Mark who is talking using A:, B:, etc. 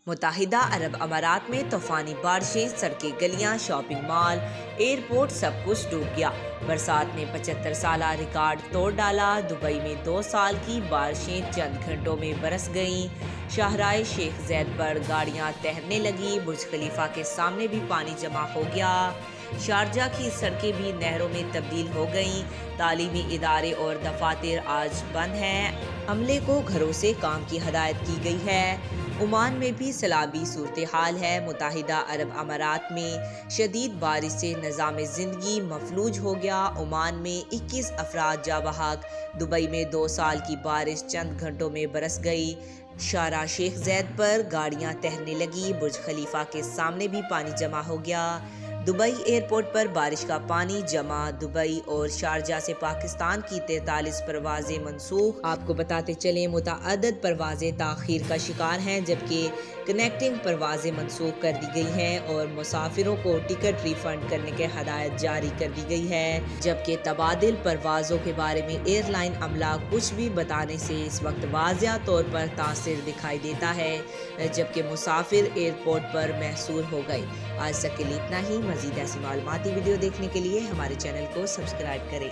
A: متحدہ عرب امارات میں طوفانی بارشیں، سڑکیں، گلیاں، شاپنگ مال، ایئرپورٹ سب کچھ ڈوب گیا۔ برسات نے 75 سالہ ریکارڈ توڑ ڈالا۔ دبئی میں 2 سال کی بارشیں چند گھنٹوں میں برس گئیں۔ شاہراہ شیخ زاید پر گاڑیاں تیرنے لگیں۔ برج خلیفہ کے سامنے بھی پانی جمع ہو گیا۔ شارجہ کی سڑکیں بھی نہروں میں تبدیل ہو گئیں۔ تعلیمی ادارے اور دفاتر آج بند ہیں۔ عملے کو گھروں سے کام کی ہدایت کی گئی ہے۔ عمان میں بھی سیلابی صورتحال ہے۔ متحدہ عرب امارات میں شدید بارش سے نظام زندگی مفلوج ہو گیا۔ عمان میں 21 افراد جاں بحق۔ دبئی میں 2 سال کی بارش چند گھنٹوں میں برس گئی۔ شاہراہ شیخ زاید پر گاڑیاں تیرنے لگیں۔ برج خلیفہ کے سامنے بھی پانی جمع ہو گیا۔ دبئی ایئرپورٹ پر بارش کا پانی جمع۔ دبئی اور شارجہ سے پاکستان کی 43 پروازیں منسوخ۔ آپ کو بتاتے چلیں متعدد پروازیں تاخیر کا شکار ہیں، جبکہ کنیکٹنگ پروازیں منسوخ کر دی گئی ہیں اور مسافروں کو ٹکٹ ری فنڈ کرنے کی ہدایت جاری کر دی گئی ہے، جبکہ تبادل پروازوں کے بارے میں ایئر لائن عملہ کچھ بھی بتانے سے اس وقت واضح طور پر تاثر دکھائی دیتا ہے، جبکہ مسافر ایئرپورٹ پر محصور ہو گئے۔ آج تک کے لیے اتنا ہی۔ مزید ایسی معلوماتی ویڈیو دیکھنے کے لیے ہمارے چینل کو سبسکرائب کریں۔